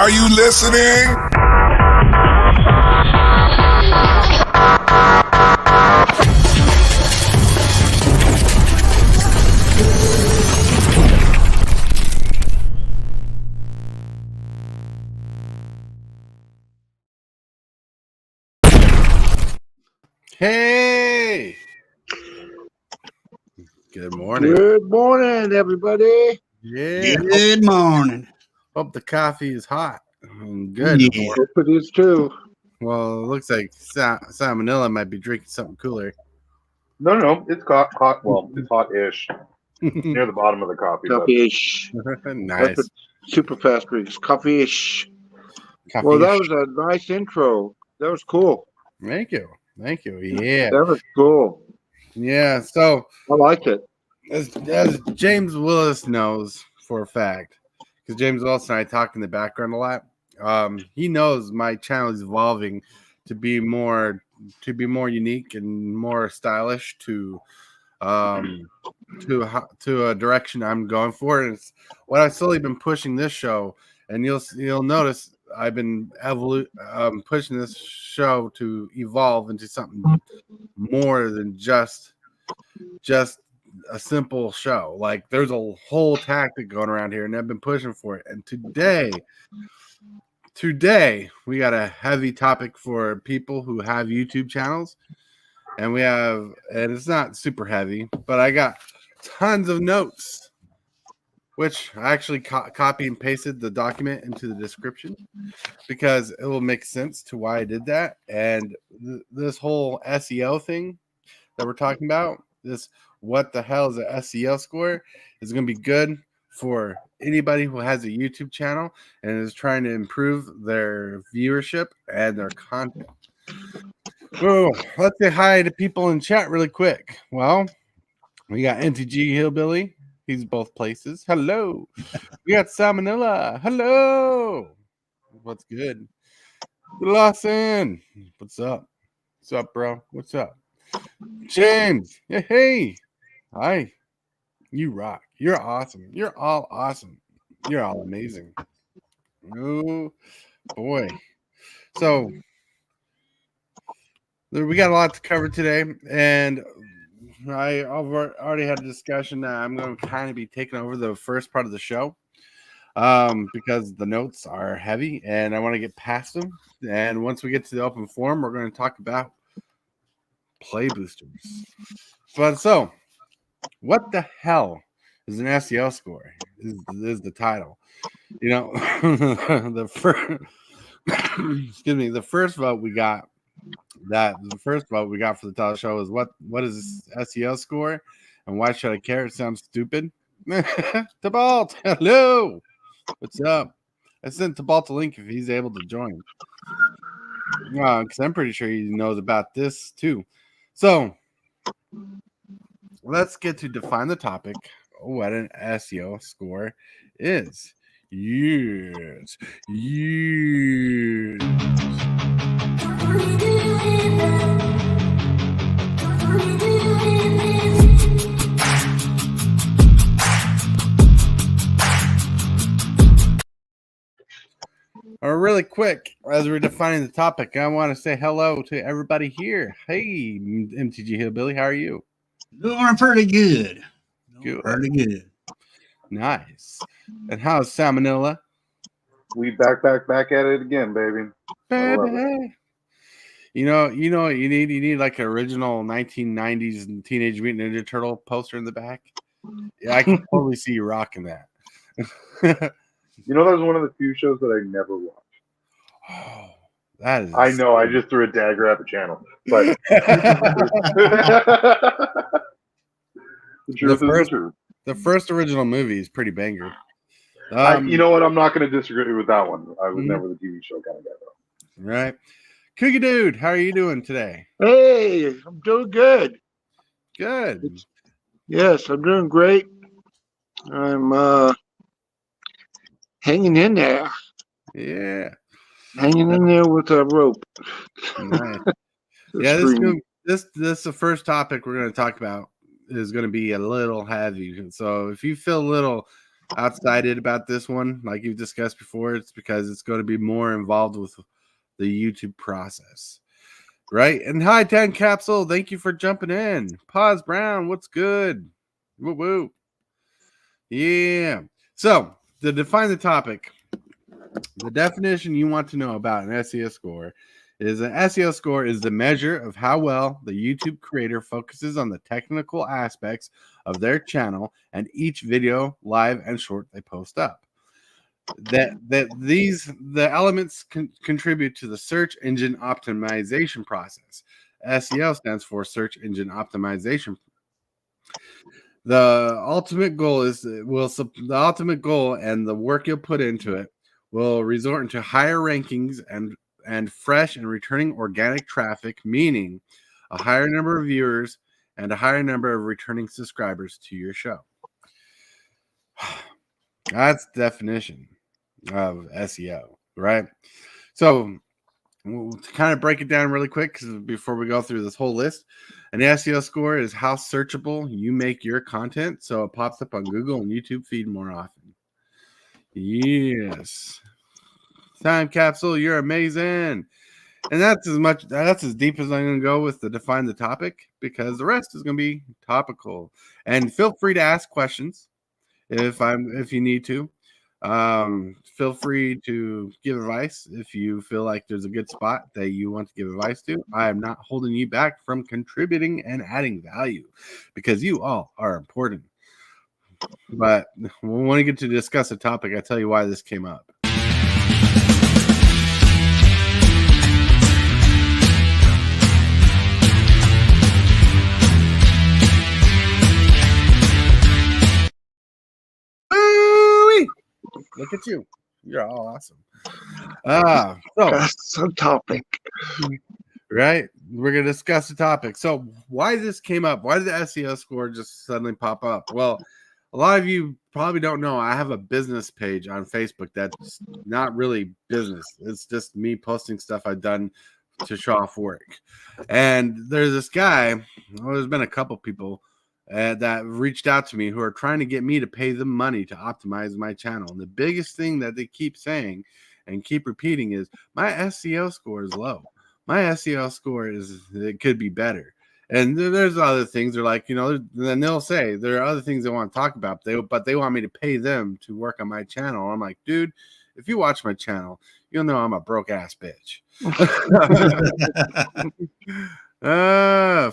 Are you listening? Hey! Good morning. Good morning, everybody. Yeah. Good morning. Hope the coffee is hot and good. Yeah. Hope it is too. Well, it looks like Salmonella might be drinking something cooler. No, it's hot. Well, it's hot-ish near the bottom of the coffee. But Coffee-ish. Nice. That's what super fast drinks. Coffee-ish. Coffee. Well, that was a nice intro. That was cool. Thank you. Yeah. That was cool. Yeah. So, I liked it. as James Willis knows for a fact, because James Willis and I talk in the background a lot, he knows my channel is evolving to be more unique and more stylish to a direction I'm going for. And it's what I've slowly been pushing this show, and you'll notice I've been pushing this show to evolve into something more than just a simple show. Like, there's a whole tactic going around here, and I've been pushing for it. And today we got a heavy topic for people who have YouTube channels, and it's not super heavy, but I got tons of notes, which I actually copy and pasted the document into the description because it will make sense to why I did that. And this whole SEO thing that we're talking about, this what the hell is an SEO score, is going to be good for anybody who has a YouTube channel and is trying to improve their viewership and their content. Oh, let's say hi to people in chat really quick. Well, we got NTG Hillbilly. He's both places. Hello. We got Salmonella. Hello. What's good? Lawson. What's up? What's up, bro? What's up? James. Hey. Hi. You rock. You're awesome. You're all awesome. You're all amazing. Oh, boy. So, we got a lot to cover today, and I've already had a discussion that I'm going to kind of be taking over the first part of the show because the notes are heavy, and I want to get past them. And once we get to the open forum, we're going to talk about play boosters. But so, what the hell is an SEO score? Is the title. You know, the first vote we got for the title show is what is this SEO score and why should I care? It sounds stupid. Tabalt, hello. What's up? I sent Tabalt a link if he's able to join. Because I'm pretty sure he knows about this too. So let's get to define the topic. What an SEO score is. Yes. Really quick, as we're defining the topic, I want to say hello to everybody here. Hey, MTG Hillbilly, how are you? Doing pretty good. Good. Pretty good. Nice. And how's Salmonella? we back at it again, baby. I love it. You know what you need? You need like an original 1990s Teenage Mutant Ninja Turtle poster in the back. Yeah, I can totally see you rocking that. You know, that was one of the few shows that I never watched. Oh, that is. I know. I just threw a dagger at the channel, but the first original movie is pretty banger. You know what? I'm not going to disagree with that one. I was never the TV show kind of guy, though. Right. Cookie Dude, how are you doing today? Hey, I'm doing good. Good. Yes, I'm doing great. I'm hanging in there. Yeah. Hanging in there with a rope. Nice. Yeah, this the first topic we're going to talk about is going to be a little heavy. So if you feel a little excited about this one, like you've discussed before. It's because it's going to be more involved with the YouTube process. Right? And hi, 10 Capsule. Thank you for jumping in. Pause Brown, what's good? Woo woo. Yeah. So, to define the topic, the definition you want to know about an SEO score is an SEO score is the measure of how well the YouTube creator focuses on the technical aspects of their channel and each video, live, and short they post up. The elements contribute to the search engine optimization process. SEO stands for search engine optimization. The ultimate goal the ultimate goal and the work you'll put into it will result into higher rankings and fresh and returning organic traffic, meaning a higher number of viewers and a higher number of returning subscribers to your show. That's the definition of SEO, right? So we'll kind of break it down really quick before we go through this whole list. An SEO score is how searchable you make your content so it pops up on Google and YouTube feed more often. Yes. Time Capsule, you're amazing. And that's as deep as I'm going to go with to define the topic, because the rest is going to be topical. And feel free to ask questions if you need to. Feel free to give advice if you feel like there's a good spot that you want to give advice to. I am not holding you back from contributing and adding value, because you all are important. But when we get to discuss a topic, I tell you why this came up. Look at you. You're all awesome. So That's a topic. Right? We're going to discuss the topic. So why this came up? Why did the SEO score just suddenly pop up? Well, a lot of you probably don't know. I have a business page on Facebook that's not really business. It's just me posting stuff I've done to show off work. And there's this guy, there's been a couple people that reached out to me who are trying to get me to pay them money to optimize my channel. And the biggest thing that they keep saying and keep repeating is, my SEO score is low. My SEO score it could be better. And there's other things. They're like, then they'll say there are other things they want to talk about, but they want me to pay them to work on my channel. I'm like, dude, if you watch my channel, you'll know I'm a broke ass bitch.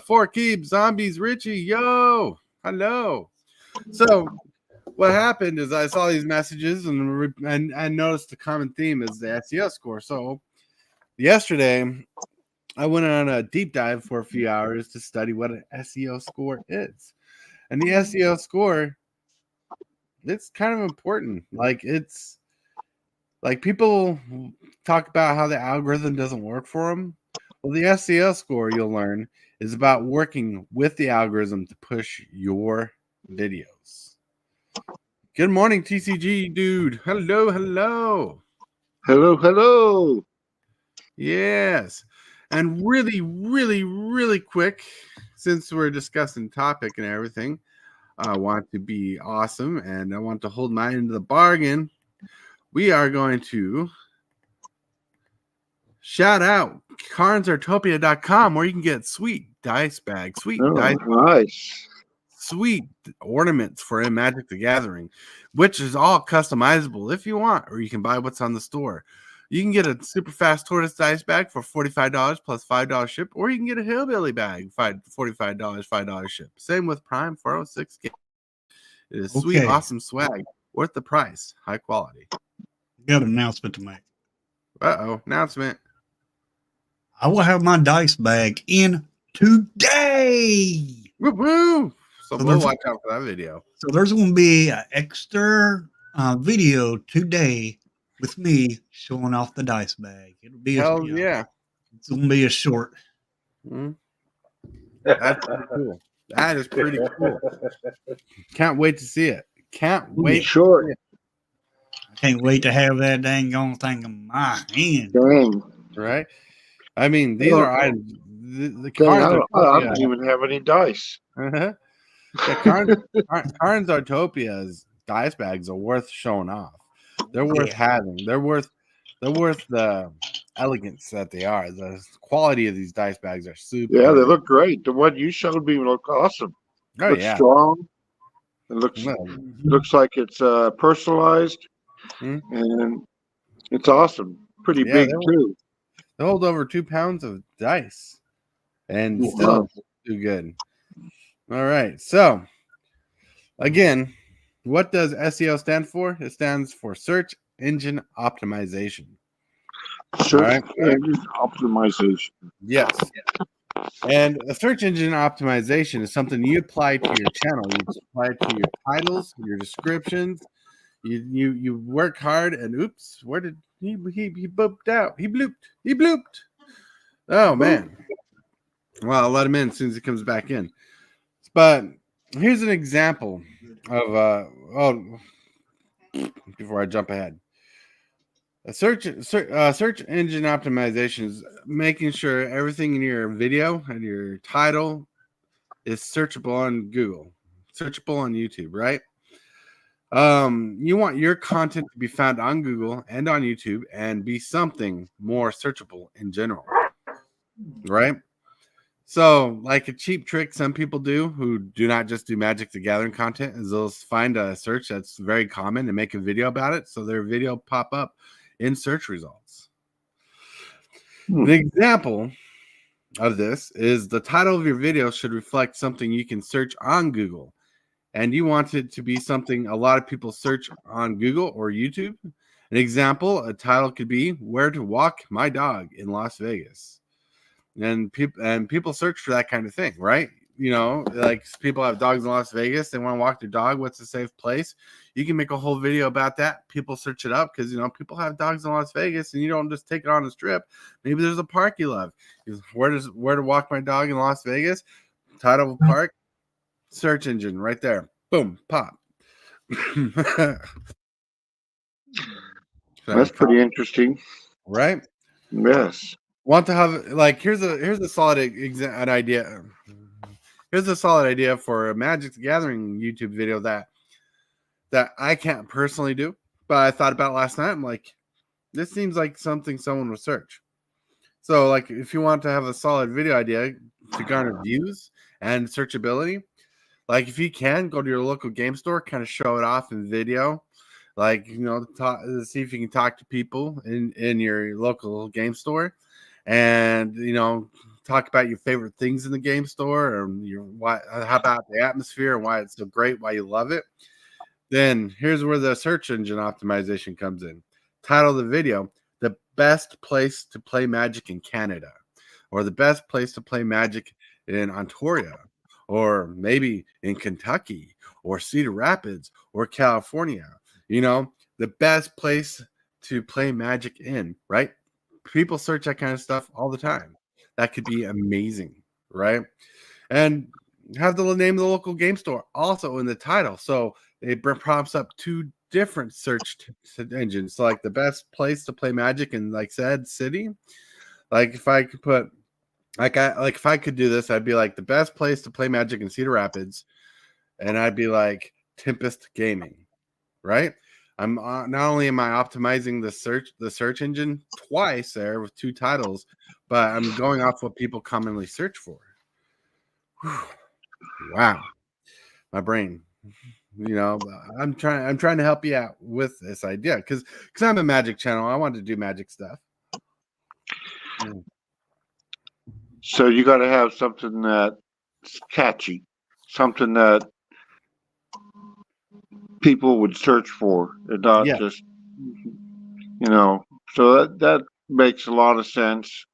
4 Keep Zombies Richie, yo, hello. So what happened is I saw these messages and noticed the common theme is the SEO score. So yesterday I went on a deep dive for a few hours to study what an SEO score is. And the SEO score, it's kind of important. It's like people talk about how the algorithm doesn't work for them. Well, the SEO score, you'll learn, is about working with the algorithm to push your videos. Good morning, TCG dude. Hello, hello. Hello, hello. Yes. And really, really, really quick, since we're discussing topic and everything, I want to be awesome and I want to hold my end of the bargain. We are going to shout out carnsartopia.com, where you can get sweet dice bags, Nice. sweet ornaments for Magic the Gathering, which is all customizable if you want, or you can buy what's on the store. You can get a super fast tortoise dice bag for $45 plus $5 ship, or you can get a hillbilly bag, $45, $5 ship. Same with Prime 406. It is sweet, awesome swag, worth the price, high quality. Got an announcement to make. Announcement. I will have my dice bag in today. Woo-hoo! So we'll watch out for that video. So there's going to be an extra video today with me showing off the dice bag. It'll be yeah. It's going to be a short. Mm-hmm. That's pretty cool. That is pretty cool. Can't wait to see it. Can't wait. Short. Can't wait to have that dang on thing in my hand. Dang. Right? I mean, these are items. The Dang, I don't even have any dice. Yeah, Carnes Artopia is dice bags are worth showing off. They're worth having. They're worth the elegance that they are. The quality of these dice bags are super. Yeah, they look great. The one you showed me look awesome. Oh Looks yeah. strong. It Mm-hmm. looks like it's personalized, Hmm? and it's awesome. Pretty Yeah, big too. they hold over 2 pounds of dice, and Wow. still do good. All right, so again, what does SEO stand for? It stands for search engine optimization. All Search right. engine optimization. Yes. And a search engine optimization is something you apply to your channel. You apply it to your titles, your descriptions. You work hard, and oops, where did he booped out? He blooped. Oh man. Well, I'll let him in as soon as he comes back in. But here's an example of before I jump ahead. A search engine optimization is making sure everything in your video and your title is searchable on Google, searchable on YouTube, right? You want your content to be found on Google and on YouTube and be something more searchable in general, right? So, like a cheap trick some people do who do not just do Magic the Gathering content is they'll find a search that's very common and make a video about it, so their video pop up in search results. An example of this is the title of your video should reflect something you can search on Google, and you want it to be something a lot of people search on Google or YouTube. An example, a title could be "Where to Walk My Dog in Las Vegas." And people search for that kind of thing, right? You know, like people have dogs in Las Vegas, they want to walk their dog. What's a safe place? You can make a whole video about that. People search it up because people have dogs in Las Vegas, and you don't just take it on a strip. Maybe there's a park you love. Where to walk my dog in Las Vegas? Title of park, search engine right there. Boom, pop. That's pretty interesting. Right? Yes. Want to have like here's a solid an idea. Here's a solid idea for a Magic the Gathering YouTube video that I can't personally do, but I thought about it last night. I'm like, this seems like something someone would search. So, like, if you want to have a solid video idea to garner views and searchability, like if you can go to your local game store, kind of show it off in video, like see if you can talk to people in your local game store, and talk about your favorite things in the game store, or how about the atmosphere and why it's so great, why you love it. Then here's where the search engine optimization comes in. Title of the video: the best place to play Magic in Canada, or the best place to play Magic in Ontario, or maybe in Kentucky, or Cedar Rapids, or California. The best place to play Magic in, right? People search that kind of stuff all the time. That could be amazing, right? And have the name of the local game store also in the title. So it prompts up two different search engines. So like the best place to play Magic in like said city. Like if I could put if I could do this, I'd be like the best place to play Magic in Cedar Rapids, and I'd be like Tempest Gaming, right? I'm not only am I optimizing the search engine twice there with two titles, but I'm going off what people commonly search for. Whew. Wow, my brain. I'm trying to help you out with this idea because I'm a Magic channel. I want to do Magic stuff. So you got to have something that's catchy, something that people would search for, and not just So that makes a lot of sense.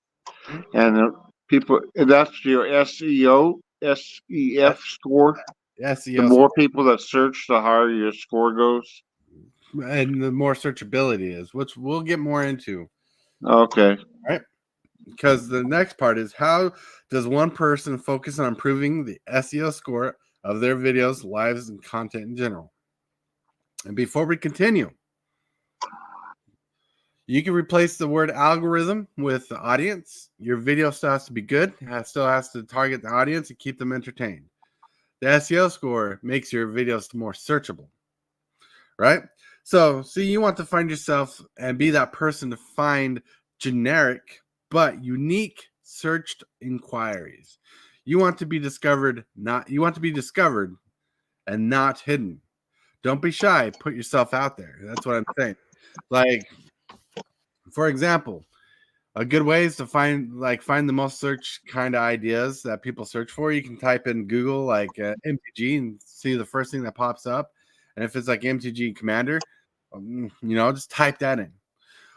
And that's your SEO, SEF score. SEO. The more people that search, the higher your score goes. And the more searchability is, which we'll get more into. Okay. Right. Because the next part is, how does one person focus on improving the SEO score of their videos, lives, and content in general? And before we continue, you can replace the word algorithm with the audience. Your video still has to be good. It still has to target the audience and keep them entertained. The SEO score makes your videos more searchable. right? So you want to find yourself and be that person to find generic but unique searched inquiries. You want to be discovered, and not hidden. Don't be shy. Put yourself out there. That's what I'm saying. Like, for example, a good way is to find the most search kind of ideas that people search for. You can type in Google MTG and see the first thing that pops up. And if it's like MTG Commander, just type that in.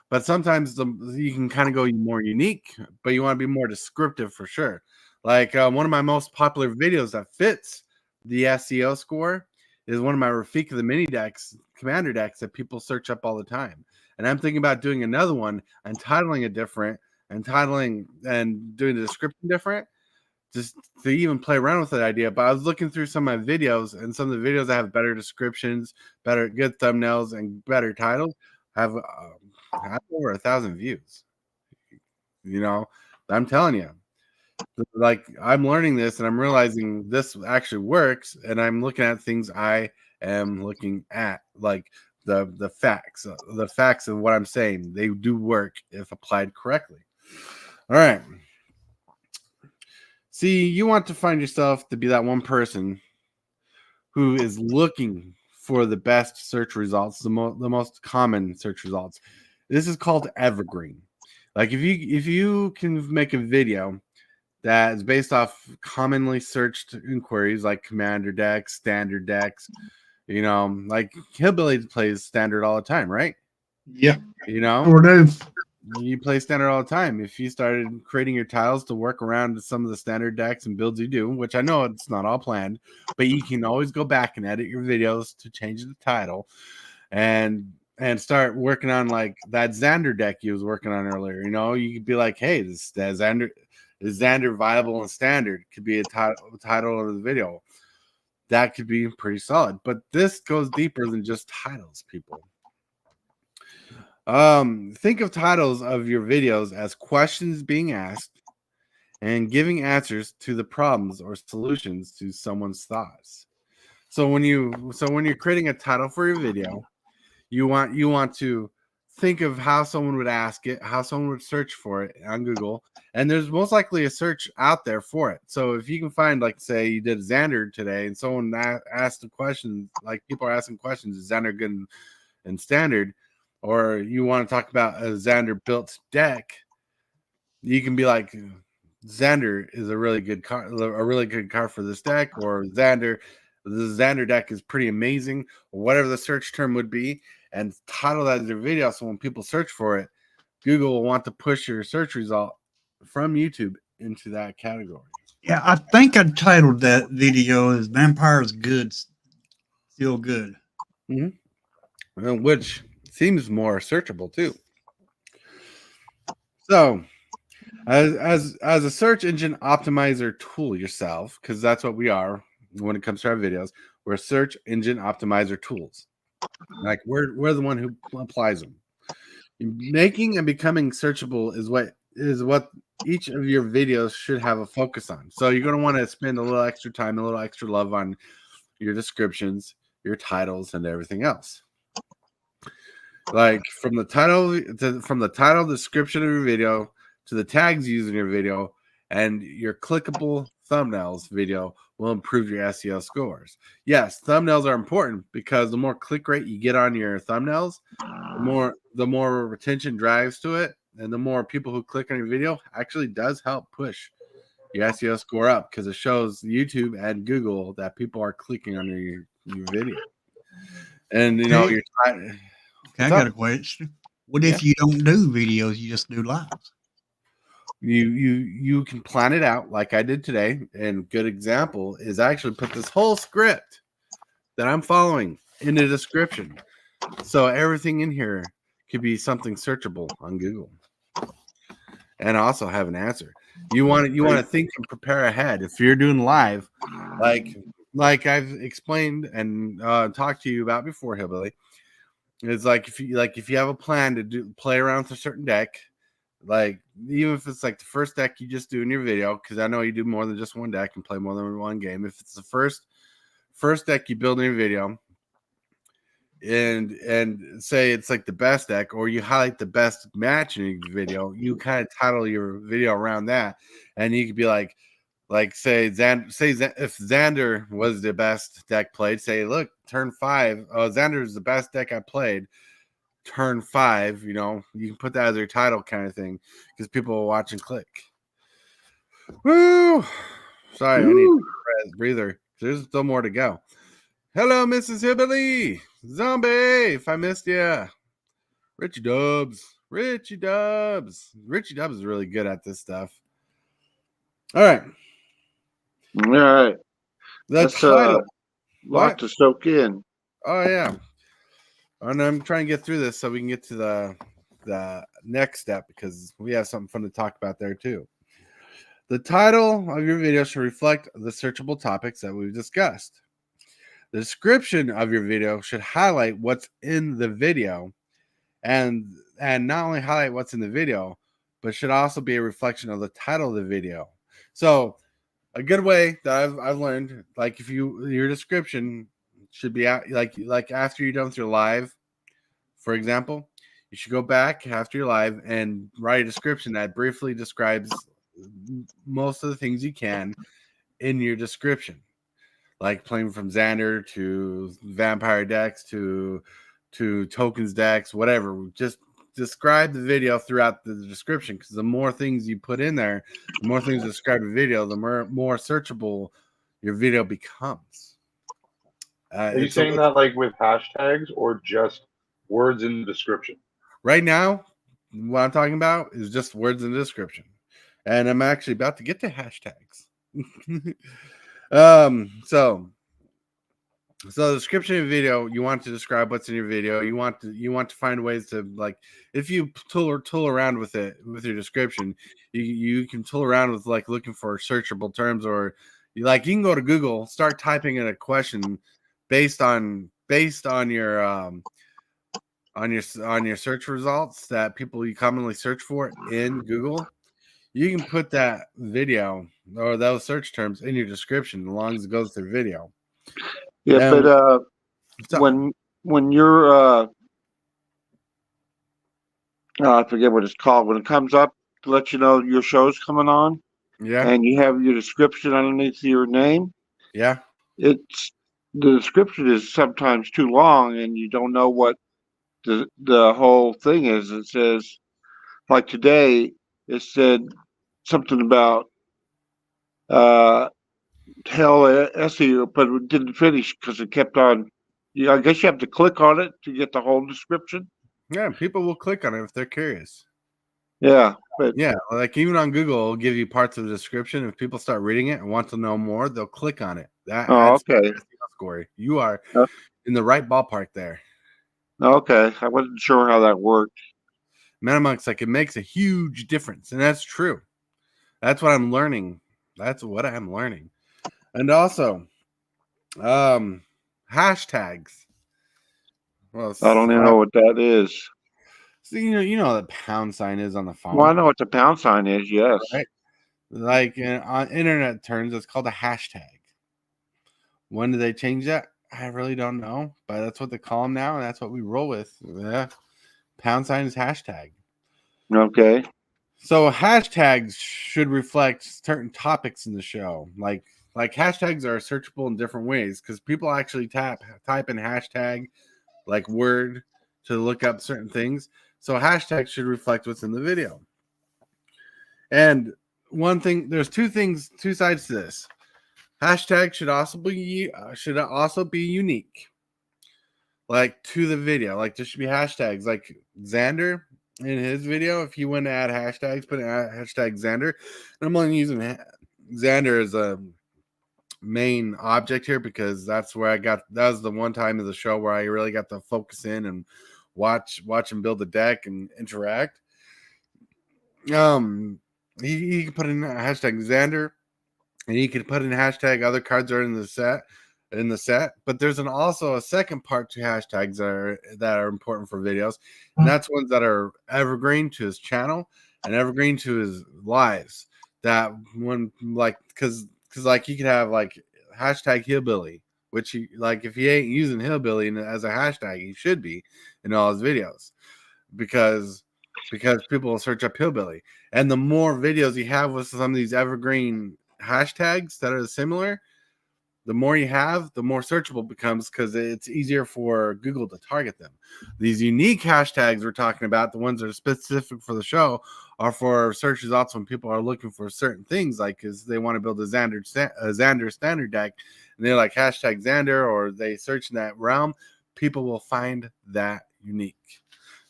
But sometimes you can kind of go more unique, but you want to be more descriptive for sure. Like one of my most popular videos that fits the SEO score is one of my Rafika the mini decks, commander decks that people search up all the time. And I'm thinking about doing another one and titling it different and doing the description different, just to even play around with that idea. But I was looking through some of my videos, and some of the videos that have better descriptions, good thumbnails, and better titles have over 1,000 views. I'm telling you, like, I'm learning this and I'm realizing this actually works, and I'm looking at things I am looking at, like the facts of what I'm saying. They do work if applied correctly. All right. See, you want to find yourself to be that one person who is looking for the best search results, the most common search results. This is called evergreen. Like, if you can make a video that is based off commonly searched inquiries like commander decks, standard decks, like Hillbilly plays standard all the time, right? Yeah. Sure do. You play standard all the time. If you started creating your tiles to work around some of the standard decks and builds you do, which I know it's not all planned, but you can always go back and edit your videos to change the title and start working on like that Xander deck you was working on earlier. You could be like, hey, is Xander viable and standard? Could be a title of the video. That could be pretty solid. But this goes deeper than just titles, people. Think of titles of your videos as questions being asked and giving answers to the problems or solutions to someone's thoughts. So when you're creating a title for your video, you want to think of how someone would ask it, how someone would search for it on Google, and there's most likely a search out there for it. So if you can find, like, say you did Xander today and someone asked a question, like people are asking questions, is Xander good in standard? Or you want to talk about a Xander built deck, you can be like, Xander is a really good card for this deck, or the Xander deck is pretty amazing, or whatever the search term would be, and title that as your video. So when people search for it, Google will want to push your search result from YouTube into that category. Yeah, I think I titled that video as Vampire's Good, Still Good. Mm-hmm. Which seems more searchable too. So as a search engine optimizer tool yourself, because that's what we are when it comes to our videos, we're search engine optimizer tools. Like, we're the one who applies them. Making and becoming searchable is what each of your videos should have a focus on. So you're going to want to spend a little extra time, a little extra love on your descriptions, your titles, and everything else. Like, from the title description of your video to the tags used in your video and your clickable thumbnails video will improve your SEO scores. Yes, thumbnails are important because the more click rate you get on your thumbnails, the more retention drives to it, and the more people who click on your video actually does help push your SEO score up, because it shows YouTube and Google that people are clicking on your video. And Okay, I got a question. What if you don't do videos, you just do lives? You can plan it out like I did today. And good example is I actually put this whole script that I'm following in the description, so everything in here could be something searchable on Google, and also have an answer. You want to think and prepare ahead. If you're doing live, like I've explained and talked to you about before, Hillbilly, it's like, if you have a plan to play around with a certain deck, like, even if it's like the first deck you just do in your video, because I know you do more than just one deck and play more than one game. If it's the first deck you build in your video, and say it's like the best deck, or you highlight the best match in your video, you kind of title your video around that, and you could be like say if Xander was the best deck played, say look, turn 5, Xander is the best deck I played, turn 5, you know, you can put that as your title kind of thing because people will watch and click. Woo! Sorry, I need a breather. There's still more to go. Hello, Mrs. Hibbley. Zombie, if I missed you. Richie Dubs. Richie Dubs is really good at this stuff. All right. All right. The That's title. lot to soak in. Oh, yeah. And I'm trying to get through this so we can get to the next step because we have something fun to talk about there too. The title of your video should reflect the searchable topics that we've discussed. The description of your video should highlight what's in the video and not only highlight what's in the video, but should also be a reflection of the title of the video. So a good way that I've learned, like if your description should be out like after you're done with your live, for example, you should go back after your live and write a description that briefly describes most of the things you can in your description, like playing from Xander to vampire decks to tokens decks, whatever. Just describe the video throughout the description, because the more things you put in there, the more things describe the video, the more searchable your video becomes. Are you saying that like with hashtags or just words in the description? Right now, what I'm talking about is just words in the description, and I'm actually about to get to hashtags. So the description of video, you want to describe what's in your video. You want to find ways to, like, if you tool around with it with your description, you can tool around with like looking for searchable terms, or you can go to Google, start typing in a question based on your search results that people you commonly search for in Google. You can put that video or those search terms in your description as long as it goes through video. Yeah, but when you're I forget what it's called, when it comes up to let you know your show's coming on, yeah, and you have your description underneath your name, yeah, the description is sometimes too long, and you don't know what the whole thing is. It says, like today, it said something about SEO, but it didn't finish because it kept on. I guess you have to click on it to get the whole description. yeah. People will click on it if they're curious. Yeah, but Yeah, like even on Google, it'll give you parts of the description. If people start reading it and want to know more, they'll click on it. That adds to the okay, SEO score. You are Uh, in the right ballpark there. okay. I wasn't sure how that worked. MetaMonk's like, it makes a huge difference, and that's true. That's what I'm learning. That's what I'm learning. And also, hashtags. Well, I don't even know what that is. so you know what the pound sign is on the phone. Well, I know what the pound sign is. Yes. Right? Like on internet terms, it's called a hashtag. When did they change that? I really don't know, but that's what they call them now, and that's what we roll with. Yeah, pound sign is hashtag. Okay. So hashtags should reflect certain topics in the show. Like hashtags are searchable in different ways because people actually type in hashtag like word to look up certain things. So hashtags should reflect what's in the video. And one thing, there's two sides to this. Hashtag should also be unique, like to the video. Like there should be hashtags. Like Xander in his video, if he went to add hashtags, put in hashtag Xander. And I'm only using Xander as a main object here because that's where that was the one time of the show where I really got to focus in and watch him build the deck and interact. He could put in hashtag Xander, and you can put in hashtag other cards are in the set. But there's also a second part to hashtags that are important for videos, and that's ones that are evergreen to his channel and evergreen to his lives. That one, like, because like you could have like hashtag hillbilly which like if he ain't using hillbilly as a hashtag, he should be in all his videos because people will search up hillbilly. And the more videos you have with some of these evergreen hashtags that are similar, the more you have, the more searchable it becomes because it's easier for Google to target them. These unique hashtags we're talking about, the ones that are specific for the show, are for search results when people are looking for certain things, like because they want to build a Xander standard deck, and they're like hashtag Xander, or they search in that realm. People will find that unique.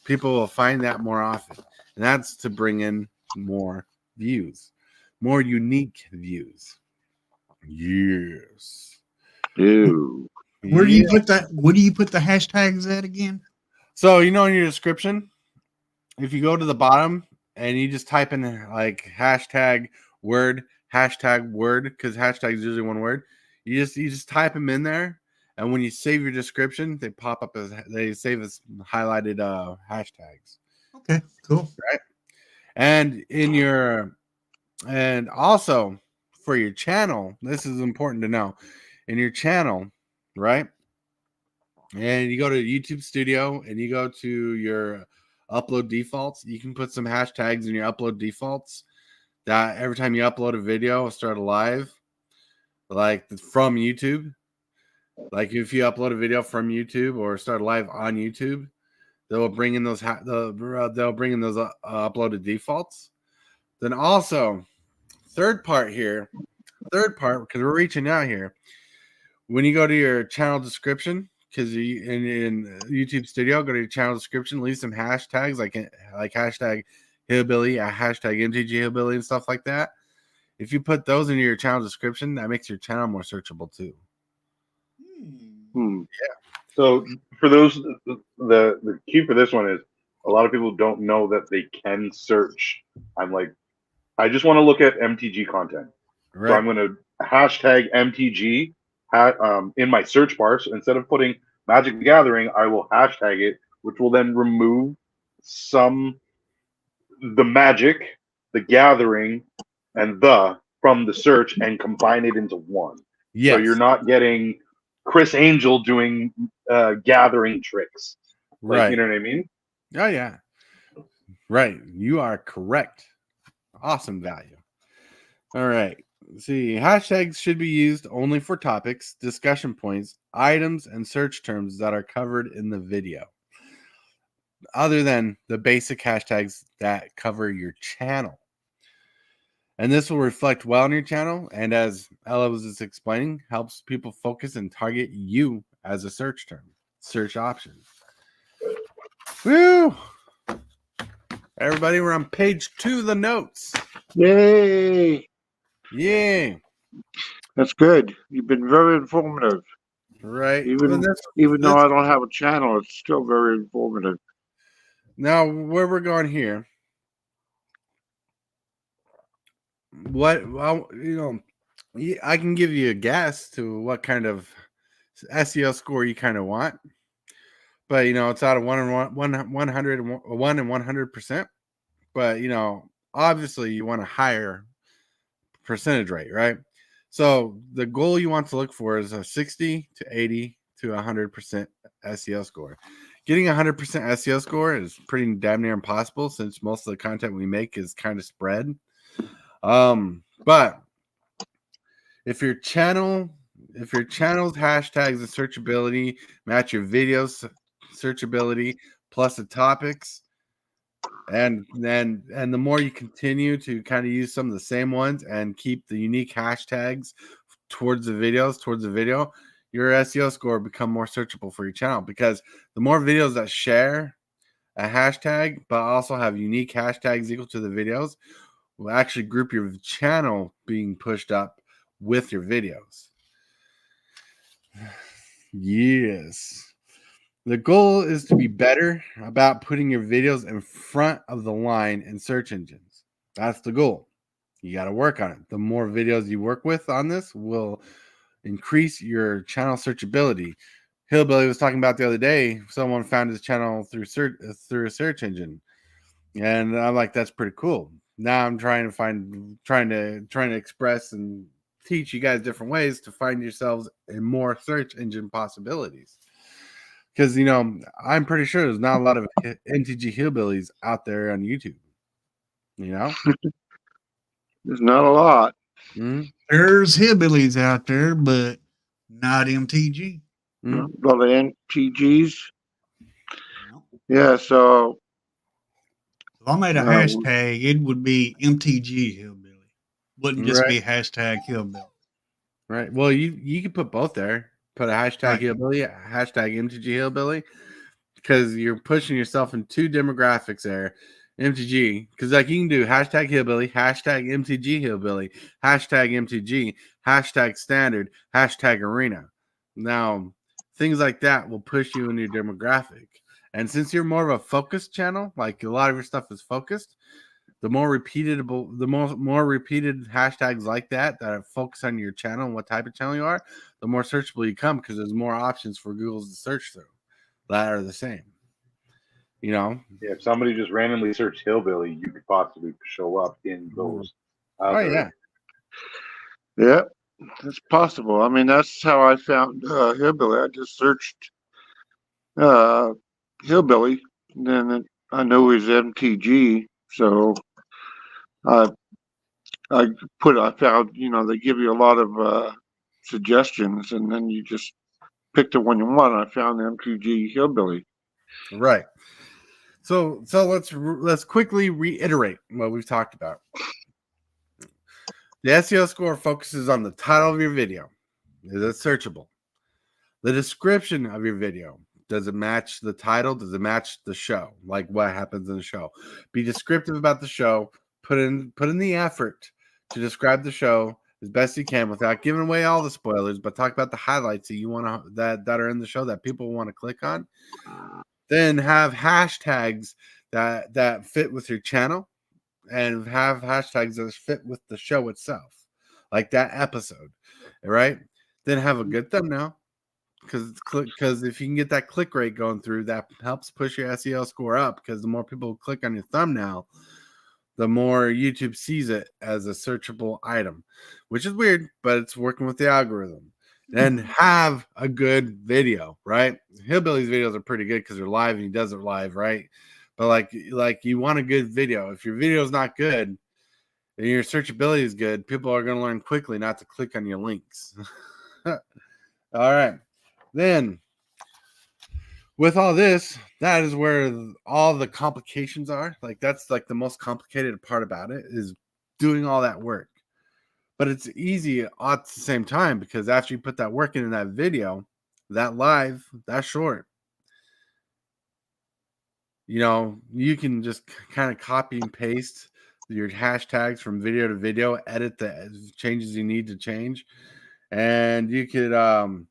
People will find that more often, and that's to bring in more views, more unique views. Yes. Ew. Where do you put that? Where do you put the hashtags at again? So, in your description, if you go to the bottom and you just type in like hashtag word, because hashtag is usually one word, you just type them in there. And when you save your description, they pop up they save as highlighted hashtags. Okay, cool. Right. And and also for your channel, this is important to know. In your channel, right? And you go to YouTube Studio and you go to your upload defaults. You can put some hashtags in your upload defaults that every time you upload a video or start a live, like from YouTube, like if you upload a video from YouTube or start a live on YouTube, they'll bring in those uploaded defaults. Then also, third part because we're reaching out here. When you go to your channel description, because in YouTube Studio, go to your channel description, leave some hashtags like hashtag hillbilly, hashtag MTG hillbilly, and stuff like that. If you put those into your channel description, that makes your channel more searchable too. Hmm. So for those, the key for this one is a lot of people don't know that they can search. I'm like, I just want to look at MTG content. Right. So I'm going to hashtag MTG in my search bar. So instead of putting Magic the Gathering, I will hashtag it, which will then remove the Magic, the Gathering, and from the search and combine it into one. Yes. So you're not getting Chris Angel doing gathering tricks. Right. You know what I mean? Oh, yeah. Right. You are correct. Awesome value. All right. See, hashtags should be used only for topics, discussion points, items, and search terms that are covered in the video, other than the basic hashtags that cover your channel. And this will reflect well on your channel. And as Ella was just explaining, helps people focus and target you as a search term, search option. Woo! Everybody, we're on page 2 of the notes. Yay! Yeah. That's good. You've been very informative. Right. Even though I don't have a channel, it's still very informative. Now, where we're going here, I can give you a guess to what kind of SEO score you kind of want, but it's out of 1 and 100%. But obviously you want a higher percentage rate, right? So the goal you want to look for is a 60 to 80 to 100% SEO score. Getting 100% SEO score is pretty damn near impossible since most of the content we make is kind of spread. But if your channel's hashtags and searchability match your videos searchability plus the topics, and the more you continue to kind of use some of the same ones and keep the unique hashtags towards the video, your SEO score become more searchable for your channel, because the more videos that share a hashtag but also have unique hashtags equal to the videos will actually group your channel being pushed up with your videos. Yes. The goal is to be better about putting your videos in front of the line in search engines. That's the goal. You got to work on it. The more videos you work with on this will increase your channel searchability. Hillbilly was talking about the other day, someone found his channel through a search engine. And I'm like, that's pretty cool. Now I'm trying to express and teach you guys different ways to find yourselves in more search engine possibilities. Because, you know, I'm pretty sure there's not a lot of MTG hillbillies out there on YouTube. You know? There's not a lot. Mm-hmm. There's hillbillies out there, but not MTG. Mm-hmm. A lot of NTGs. No. Yeah, so If I made a hashtag, it would be MTG hillbilly. Wouldn't just be hashtag hillbilly. Right. Well, you could put both there. Put a hashtag hillbilly, a hashtag MTG hillbilly, because you're pushing yourself in two demographics there. MTG, because like you can do hashtag hillbilly, hashtag MTG hillbilly, hashtag MTG, hashtag standard, hashtag arena. Now, things like that will push you in your demographic. And since you're more of a focused channel, like a lot of your stuff is focused, the more repeatable, the more repeated hashtags like that focus on your channel and what type of channel you are, the more searchable you come because there's more options for Google to search through that are the same. You know? Yeah, if somebody just randomly searched hillbilly, you could possibly show up in those. Yeah. Yeah, it's possible. I mean, that's how I found hillbilly. I just searched hillbilly, and then I knew it was MTG, so I I found, you know, they give you a lot of suggestions, and then you just pick the one you want. I found MTG hillbilly. Right. So let's quickly reiterate what we've talked about. The SEO score focuses on the title of your video. Is it searchable? The description of your video. Does it match the title? Does it match the show? Like what happens in the show? Be descriptive about the show. Put in the effort to describe the show as best you can without giving away all the spoilers, but talk about the highlights that you want to that are in the show that people want to click on. Then have hashtags that fit with your channel, and have hashtags that fit with the show itself, like that episode, right? Then have a good thumbnail, because if you can get that click rate going through, that helps push your SEO score up, because the more people click on your thumbnail, the more YouTube sees it as a searchable item, which is weird, but it's working with the algorithm. And have a good video, right? Hillbilly's videos are pretty good because they're live and he does it live, right? But like you want a good video. If your video is not good and your searchability is good, people are going to learn quickly not to click on your links. All right. Then with all this, that is where all the complications are. Like that's like the most complicated part about it, is doing all that work. But it's easy at the same time, because after you put that work in that video, that live, that short, you know, you can just kind of copy and paste your hashtags from video to video, edit the changes you need to change, and you can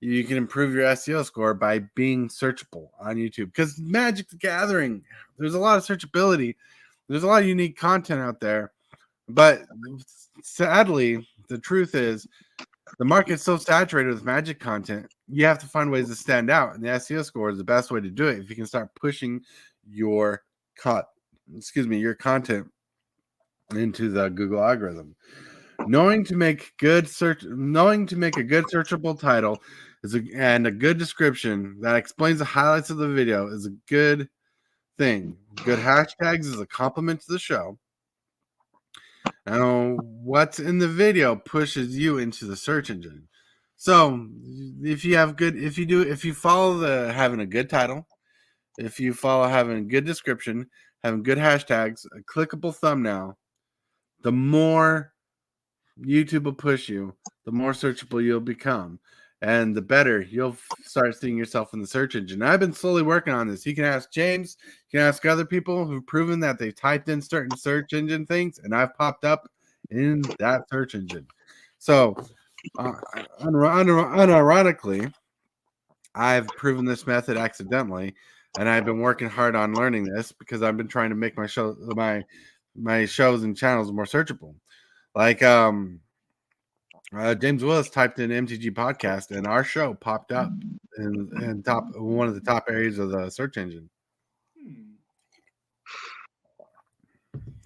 improve your SEO score by being searchable on YouTube. Because Magic the Gathering, there's a lot of searchability. There's a lot of unique content out there. But sadly, the truth is the market's so saturated with Magic content, you have to find ways to stand out. And the SEO score is the best way to do it if you can start pushing your your content into the Google algorithm. Knowing to make a good searchable title and a good description that explains the highlights of the video is a good thing. Good hashtags is a compliment to the show. And what's in the video pushes you into the search engine. So if you follow having a good title, if you follow having a good description, having good hashtags, a clickable thumbnail, the more YouTube will push you, the more searchable you'll become, and the better you'll start seeing yourself in the search engine. I've been slowly working on this. You can ask James, you can ask other people who've proven that they've typed in certain search engine things, and I've popped up in that search engine. So, unironically, I've proven this method accidentally, and I've been working hard on learning this because I've been trying to make my shows and channels more searchable. Like James Willis typed in MTG podcast, and our show popped up in one of the top areas of the search engine.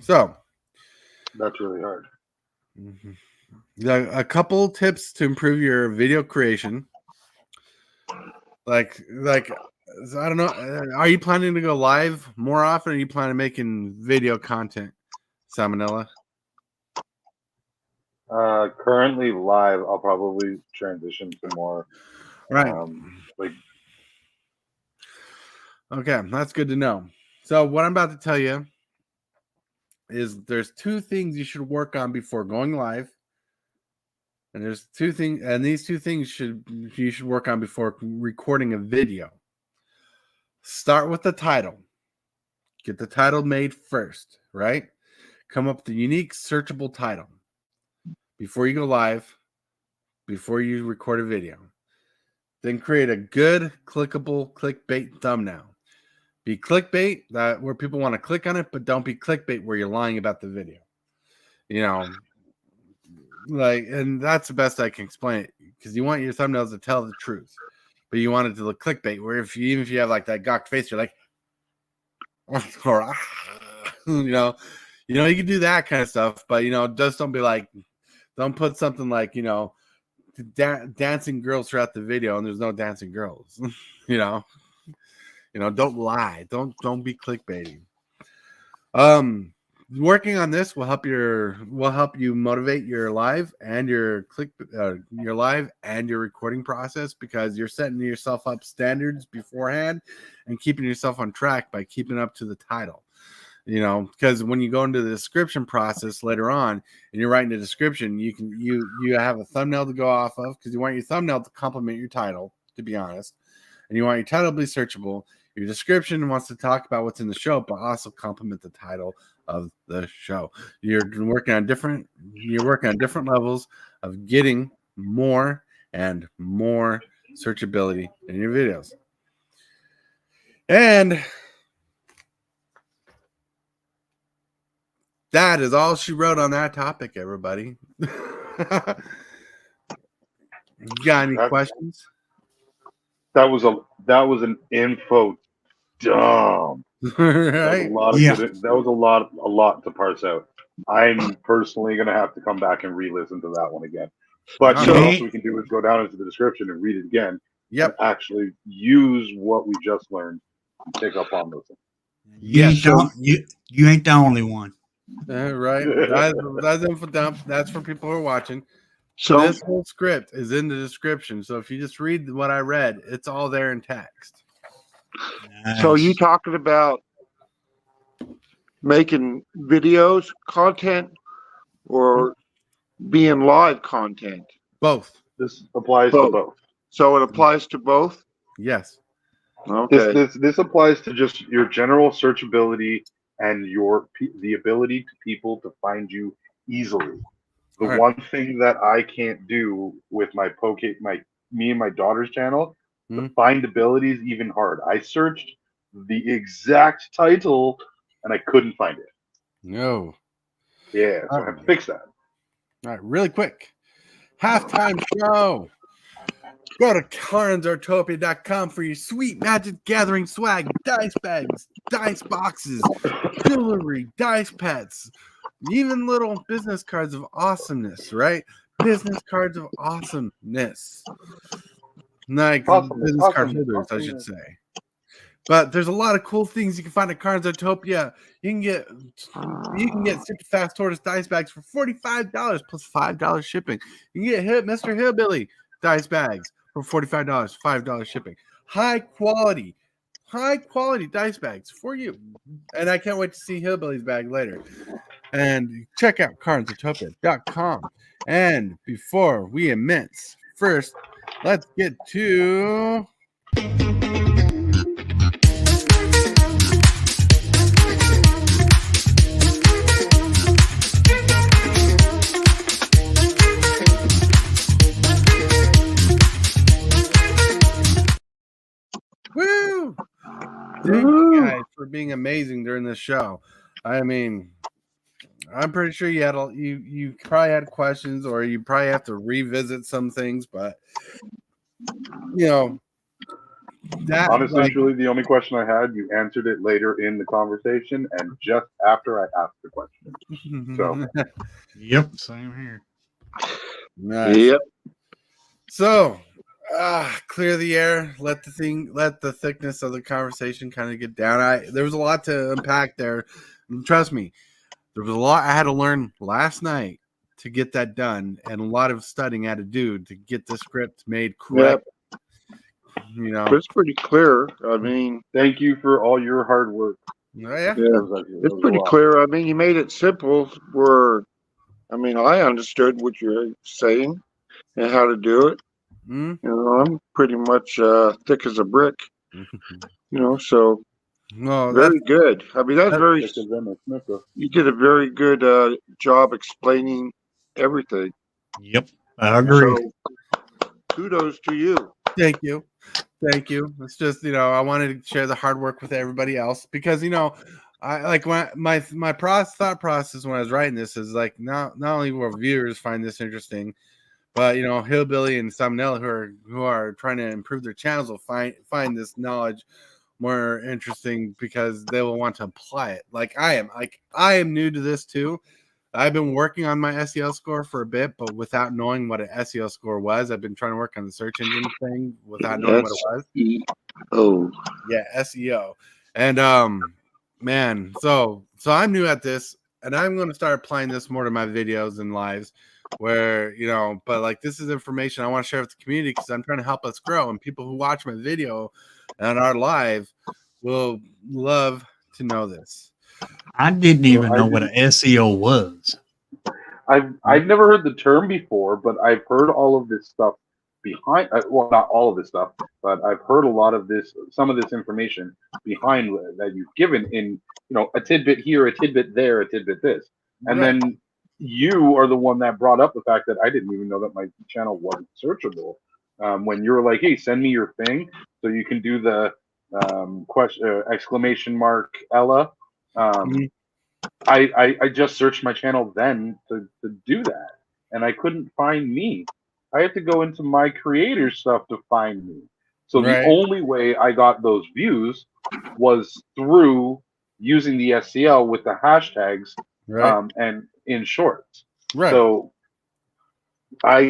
So That's really hard. A couple tips to improve your video creation. Like I don't know. Are you planning to go live more often? Or are you planning on making video content, Salmonella? Currently live. I'll probably transition to more Right. like Okay, that's good to know. So what I'm about to tell you is there's two things you should work on before going live. And there's two things, and these two things you should work on before recording a video. Start with the title. Get the title made first, right? Come up with a unique searchable title before you go live, before you record a video. Then create a good clickable clickbait thumbnail. Be clickbait that where people want to click on it, but don't be clickbait where you're lying about the video. You know, like, and that's the best I can explain it, because you want your thumbnails to tell the truth, but you want it to look clickbait. Where even if you have like that gawked face, you're like, or you know, you can do that kind of stuff, but just don't be like, don't put something like dancing girls throughout the video and there's no dancing girls. Don't lie. Don't be clickbaiting. Working on this will help you motivate your live and your live and your recording process, because you're setting yourself up standards beforehand and keeping yourself on track by keeping up to the title. Because when you go into the description process later on and you're writing the description, you have a thumbnail to go off of, because you want your thumbnail to complement your title, to be honest, and you want your title to be searchable. Your description wants to talk about what's in the show, but also complement the title of the show. You're working on different levels of getting more and more searchability in your videos. And that is all she wrote on that topic, everybody. You got any questions? That was an info dump. Right? That was a lot to parse out. I'm personally gonna have to come back and re-listen to that one again. But what else we can do is go down into the description and read it again. Yep. And actually use what we just learned and pick up on those things. You ain't the only one. Right. That's info dump. That's for people who are watching. So this whole script is in the description. So if you just read what I read, it's all there in text. Nice. So you talking about making videos content or being live content? Both. This applies to both. So it applies to both? Yes. Okay. This applies to just your general searchability and the ability to people to find you easily. The one thing that I can't do with me and my daughter's channel, the findability is even hard. I searched the exact title and I couldn't find it. No. Yeah, so I have to fix that. All right, really quick. Halftime show. Go to carnsartopia.com for your sweet Magic Gathering swag, dice bags, dice boxes, jewelry, dice pets, even little business cards of awesomeness, right? Business cards of awesomeness. Like business card holders, I should say. But there's a lot of cool things you can find at Carnsartopia. You can get super fast tortoise dice bags for $45 plus $5 shipping. You can get Mr. Hillbilly dice bags for $45, $5 shipping. High quality dice bags for you. And I can't wait to see Hillbilly's bag later. And check out carnsartopia.com. And before we immense, first, let's get to woo! Thank you guys for being amazing during this show. I mean, I'm pretty sure you probably had questions, or you probably have to revisit some things, but that honestly, truly, the only question I had, you answered it later in the conversation and just after I asked the question. So Yep, same here. Nice. Yep. So, clear the air. Let the thickness of the conversation kind of get down. There was a lot to unpack there. And trust me, there was a lot I had to learn last night to get that done, and a lot of studying I had to do to get the script made correct. You know, But it's pretty clear. I mean, Thank you for all your hard work. yeah. yeah, That was it's a pretty lot. clear. I mean, you made it simple where, I mean, I understood what you're saying and how to do it. Mm? You know, I'm pretty much thick as a brick. You know, so No, very good. I mean, that's very. Thick as Emma Smith. You did a very good job explaining everything. Yep, I agree. So kudos to you. thank you. It's just, I wanted to share the hard work with everybody else because, I like my thought process when I was writing this is like not only will viewers find this interesting, but Hillbilly and Thumbnail who are trying to improve their channels will find this knowledge more interesting because they will want to apply it. Like I am new to this too. I've been working on my SEO score for a bit, but without knowing what an SEO score was. I've been trying to work on the search engine thing without knowing what it was. S.E.O. Yeah, SEO. And man, so I'm new at this, and I'm going to start applying this more to my videos and lives where, but like this is information I want to share with the community because I'm trying to help us grow, and people who watch my video and are live will love to know this. I didn't even know what an SEO was. I've never heard the term before, but I've heard all of this stuff behind. Well, not all of this stuff, but I've heard a lot of some of this information behind that you've given in, a tidbit here, a tidbit there, a tidbit this, and Right. then you are the one that brought up the fact that I didn't even know that my channel wasn't searchable. When you were like, "Hey, send me your thing," so you can do the exclamation mark Ella. I just searched my channel then to do that, and I couldn't find me. I had to go into my creator stuff to find me. So the Right. only way I got those views was through using the SEO with the hashtags Right. and in shorts. Right. So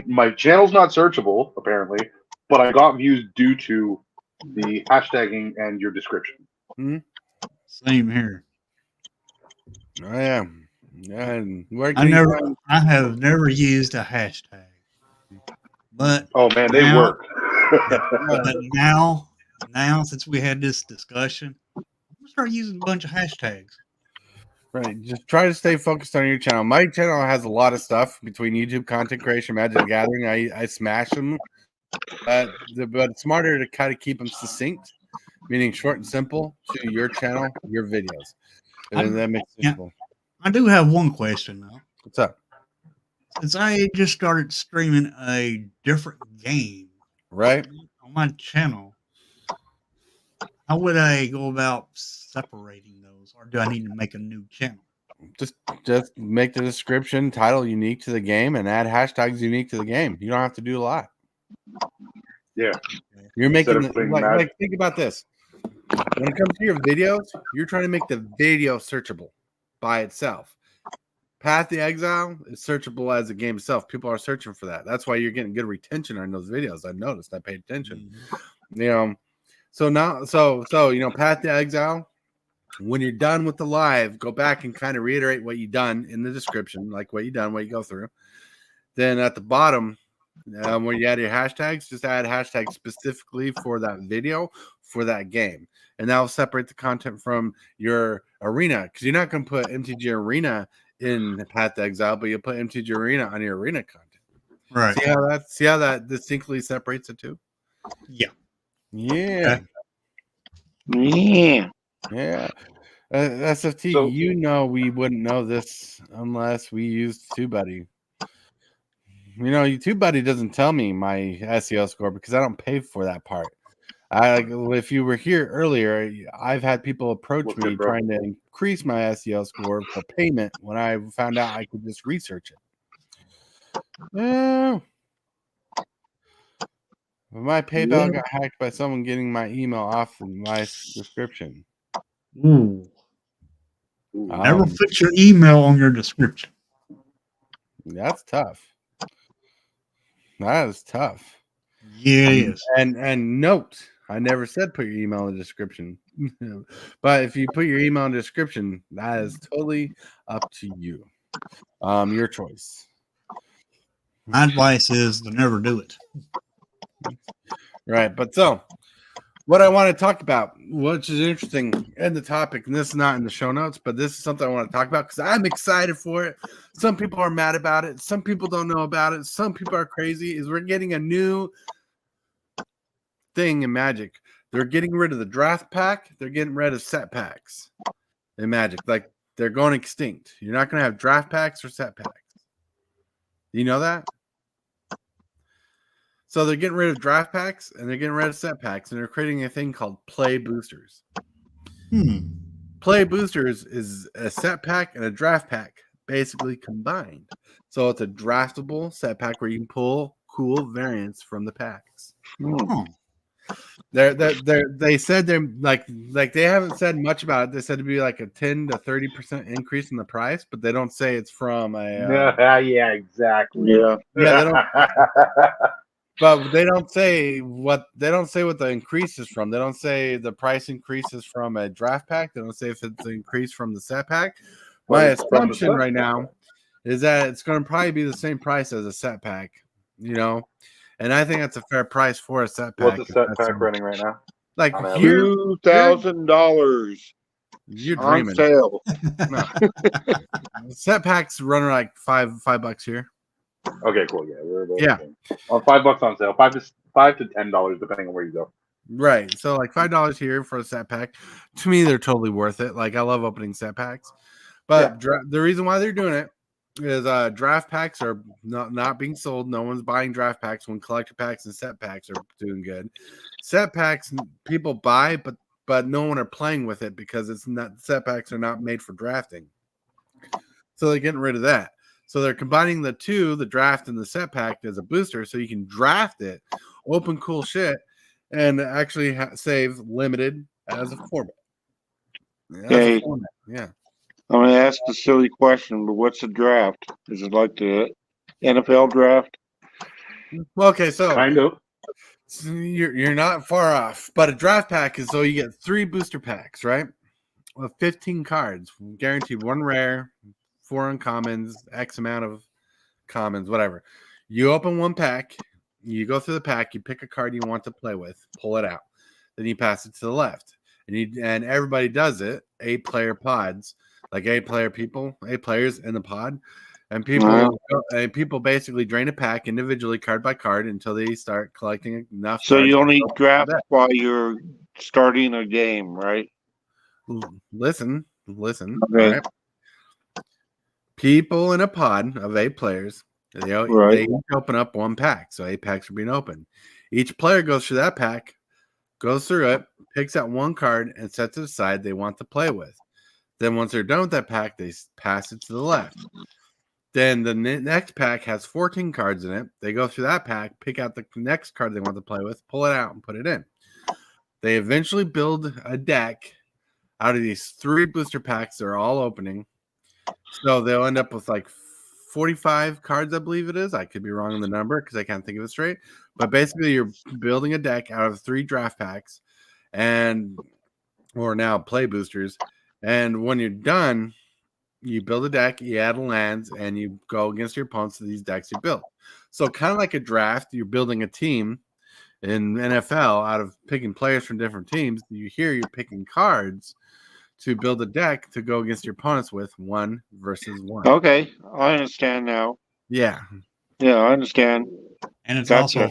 my channel's not searchable apparently, but I got views due to the hashtagging and your description. Same here. I am. And where I have never used a hashtag, but Oh man, they now, work. but now since we had this discussion, I'm gonna start using a bunch of hashtags. Right. Just try to stay focused on your channel. My channel has a lot of stuff between YouTube content creation, Magic the Gathering. I smash them. But it's smarter to kind of keep them succinct, meaning short and simple to your channel, your videos. And that makes it simple. I do have one question though. What's up? Since I just started streaming a different game Right. on my channel, how would I go about separating those, or do I need to make a new channel? Just make the description title unique to the game and add hashtags unique to the game. You don't have to do a lot. Yeah. You're making like think about this. When it comes to your videos, you're trying to make the video searchable by itself. Path to Exile is searchable as a game itself. People are searching for that. That's why you're getting good retention on those videos. I've noticed. I paid attention. So now, Path to Exile. When you're done with the live, go back and kind of reiterate what you've done in the description, like what you've done, what you go through. Then at the bottom, when you add your hashtags, just add hashtags specifically for that video, for that game. And that will separate the content from your arena, because you're not going to put MTG Arena in the Path to Exile, but you'll put MTG Arena on your arena content. Right. See how that distinctly separates the two? Yeah. Yeah. Yeah. Yeah. SFT, we wouldn't know this unless we used TubeBuddy. TubeBuddy doesn't tell me my SEO score because I don't pay for that part. If you were here earlier, I've had people approach me trying to increase my SEO score for payment when I found out I could just research it. Yeah. My PayPal got hacked by someone getting my email off of my description. Ooh. Never put your email on your description. That's tough. That is tough. Yes. And note, I never said put your email in the description. But if you put your email in the description, that is totally up to you. Your choice. My advice is to never do it. Right. But so what I want to talk about, which is interesting in the topic, and this is not in the show notes, but this is something I want to talk about because I'm excited for it. Some people are mad about it. Some people don't know about it. Some people are crazy. Is we're getting a new thing in Magic. They're getting rid of the draft pack. They're getting rid of set packs in Magic. Like they're going extinct. You're not going to have draft packs or set packs. Do you know that? So they're getting rid of draft packs and they're getting rid of set packs and they're creating a thing called play boosters. Play boosters is a set pack and a draft pack basically combined. So it's a draftable set pack where you can pull cool variants from the packs. Oh. They said they're like they haven't said much about it. They said it'd be like a 10 to 30% increase in the price, but they don't say it's from a yeah, exactly. Yeah. they don't. But they don't say what the increase is from. They don't say the price increase is from a draft pack. They don't say if it's an increase from the set pack. My assumption right now is that it's going to probably be the same price as a set pack, and I think that's a fair price for a set pack. What's the set pack running right now? Like $2,000 you're on dreaming. sale. No. Set packs running like $5 here. Okay, cool. Yeah, we're about Yeah. on $5 on sale, $5 to $10 depending on where you go. Right. So like $5 here for a set pack. To me, they're totally worth it. Like I love opening set packs. But the reason why they're doing it is draft packs are not being sold. No one's buying draft packs when collector packs and set packs are doing good. Set packs people buy, but no one are playing with it because it's not set packs are not made for drafting. So they're getting rid of that. So they're combining the two, the draft and the set pack, as a booster, so you can draft it, open cool shit, and actually save limited as a format. Hey, Yeah. I'm going to ask the silly question, but what's a draft? Is it like the NFL draft? Well, okay, so Kind of. you're not far off, but a draft pack is so you get 3 booster packs, right? With 15 cards, guaranteed 1 rare, 4 uncommons, X amount of commons, whatever. You open 1 pack, you go through the pack, you pick a card you want to play with, pull it out, then you pass it to the left, and everybody does it. 8-player pods, like 8 players in the pod, and people basically drain a pack individually, card by card, until they start collecting enough. So you only draft while you're starting a game, right? Listen. Okay. All right. People in a pod of 8 players, they each open up 1 pack. So 8 packs are being opened. Each player goes through that pack, goes through it, picks out 1 card, and sets it aside they want to play with. Then once they're done with that pack, they pass it to the left. Then the next pack has 14 cards in it. They go through that pack, pick out the next card they want to play with, pull it out, and put it in. They eventually build a deck out of these 3 booster packs they're all opening. So they'll end up with like 45 cards, I believe it is. I could be wrong on the number because I can't think of it straight. But basically, you're building a deck out of 3 draft packs or now play boosters. And when you're done, you build a deck, you add lands, and you go against your opponents to these decks you built. So kind of like a draft, you're building a team in NFL out of picking players from different teams. You're picking cards to build a deck to go against your opponents with 1 versus 1. Okay, I understand now. Yeah. Yeah, I understand. And it's also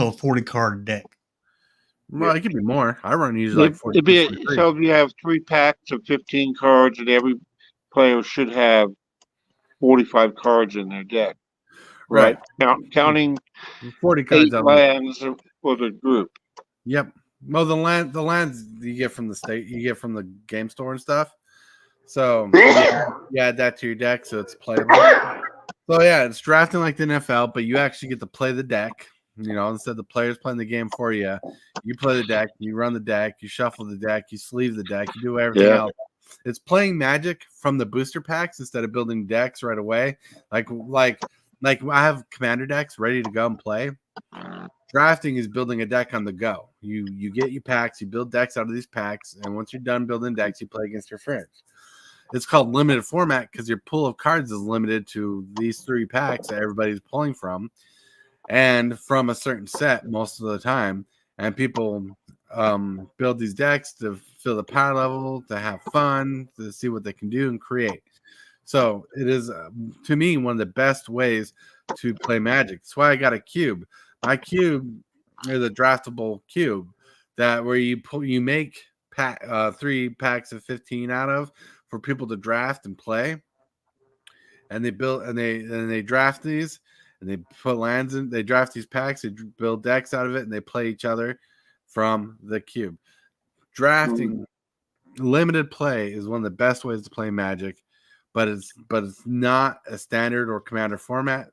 a 40 card deck. Well, it could be more. I run usually like 40. So if you have 3 packs of 15 cards, and every player should have 45 cards in their deck, right? Counting 40 cards 8 lands for the group. Yep. Well, the lands you get from the state, you get from the game store and stuff. So you add that to your deck, so it's playable. So yeah, it's drafting like the NFL, but you actually get to play the deck. Instead of the players playing the game for you, you play the deck, you run the deck, you shuffle the deck, you sleeve the deck, you do everything else. It's playing Magic from the booster packs instead of building decks right away. Like like I have commander decks ready to go and play. Drafting is building a deck on the go. You get your packs, you build decks out of these packs, and once you're done building decks, you play against your friends. It's called limited format because your pool of cards is limited to these 3 packs that everybody's pulling from, and from a certain set most of the time. And people build these decks to fill the power level, to have fun, to see what they can do and create. So it is, to me, one of the best ways to play Magic. That's why I got a cube. My cube is a draftable cube that where you make 3 packs of 15 out of for people to draft and play. And they build and they draft these and they put lands in. They draft these packs. They build decks out of it and they play each other from the cube. Drafting limited play is one of the best ways to play Magic, but it's not a standard or commander format,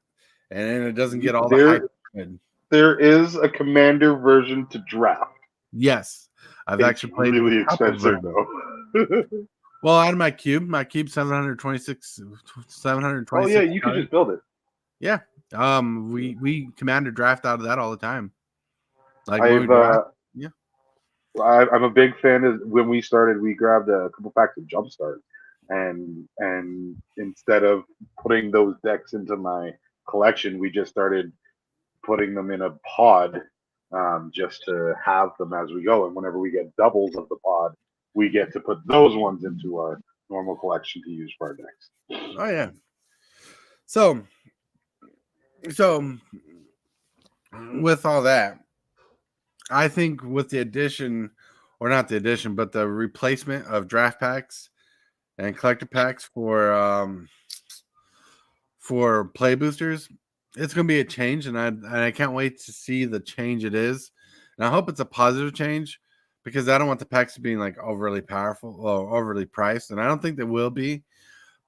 and it doesn't get all the hype. There is a commander version to draft. Yes, I've actually played really expensive though. Well, out of my cube 726. Oh yeah, you can just build it. Yeah, we commander draft out of that all the time. Like I'm a big fan of when we started. We grabbed a couple packs of Jumpstart, and instead of putting those decks into my collection, we just started putting them in a pod, just to have them as we go. And whenever we get doubles of the pod, we get to put those ones into our normal collection to use for our decks. Oh yeah. So with all that, I think with the addition, or not the addition, but the replacement of draft packs and collector packs for play boosters, it's going to be a change, and I can't wait to see the change it is. And I hope it's a positive change because I don't want the packs being like overly powerful or overly priced, and I don't think they will be.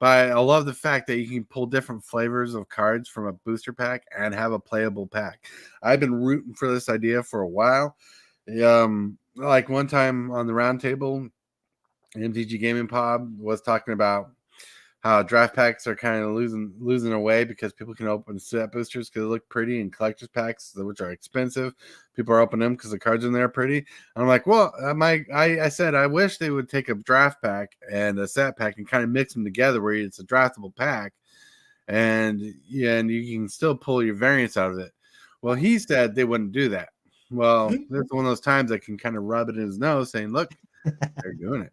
But I love the fact that you can pull different flavors of cards from a booster pack and have a playable pack. I've been rooting for this idea for a while. Like one time on the round table, MTG Gaming Pod was talking about how draft packs are kind of losing their way because people can open set boosters because they look pretty, and collectors packs, which are expensive, people are opening them because the cards in there are pretty. And I'm like, well, I said I wish they would take a draft pack and a set pack and kind of mix them together where it's a draftable pack, and you can still pull your variants out of it. Well, he said they wouldn't do that. Well, this is one of those times I can kind of rub it in his nose, saying, "Look, they're doing it."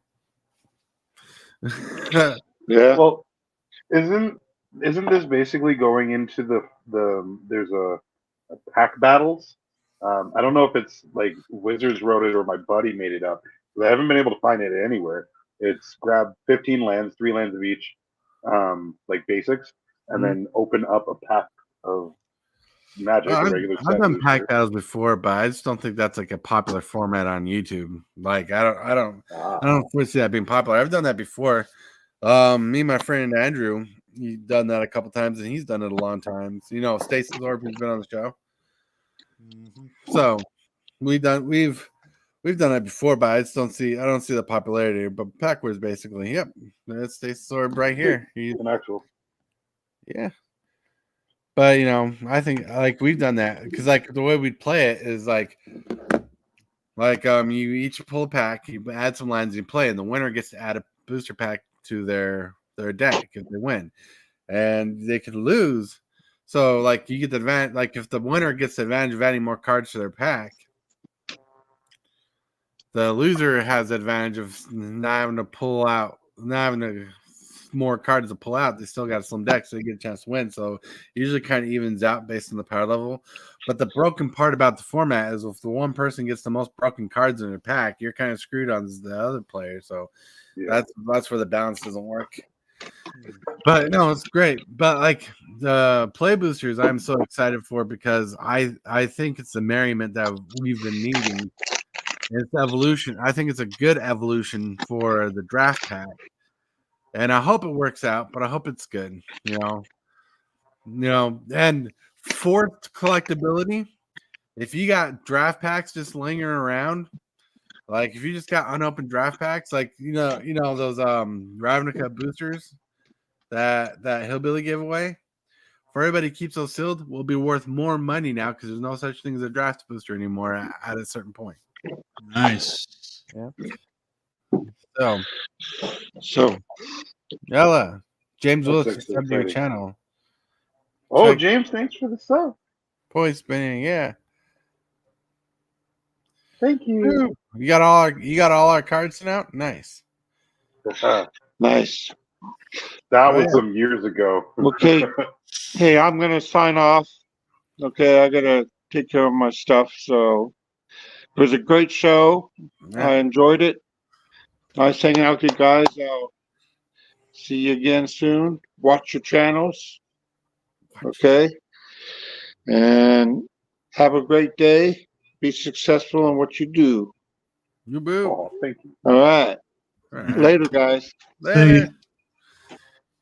Yeah. Well, isn't this basically going into the there's a pack battles? I don't know if it's like Wizards wrote it or my buddy made it up. But I haven't been able to find it anywhere. It's grab 15 lands, 3 lands of each, like basics, and then open up a pack of Magic. I've done pack battles before, but I just don't think that's like a popular format on YouTube. Like I don't foresee that being popular. I've done that before. Me and my friend Andrew, he's done that a couple times, and he's done it a long time. So, Stasis Orb has been on the show. So we've done it before, but I don't see the popularity. But Packwards basically, yep, that's Stasis Orb right here. He's an actual, yeah. But I think like we've done that because like the way we'd play it is like you each pull a pack, you add some lines, you play, and the winner gets to add a booster pack to their deck if they win, and they could lose. So like you get the advantage. Like if the winner gets the advantage of adding more cards to their pack, the loser has the advantage of not having to pull out, not having more cards to pull out. They still got a slim deck, so they get a chance to win. So it usually kind of evens out based on the power level. But the broken part about the format is if the one person gets the most broken cards in their pack, you're kind of screwed on the other player. So that's where the balance doesn't work. But no, it's great. But like the play boosters, I'm so excited for because I think it's the merriment that we've been needing. It's evolution. I think it's a good evolution for the draft pack. And I hope it works out, but I hope it's good, and fourth collectability. If you got draft packs just lingering around, like if you just got unopened draft packs, like those Ravnica boosters that Hillbilly gave away. for everybody who keeps those sealed, will be worth more money now because there's no such thing as a draft booster anymore at a certain point. Nice. Yeah. So, So Ella, James That's Willis just actually subbed to your exciting. channel. Oh, Check James, thanks for the sub. Point spinning, yeah. Thank you. Woo. You got all our cards sent out? Nice. nice. That Oh, was yeah. some years ago. Okay. Hey, I'm gonna sign off. Okay, I gotta take care of my stuff. So it was a great show. I Yeah. enjoyed it. Nice hanging out with you guys. I'll see you again soon. Watch your channels. Okay. And have a great day. Be successful in what you do. You boo. Oh, thank you. All right. All right. Later, guys. Later.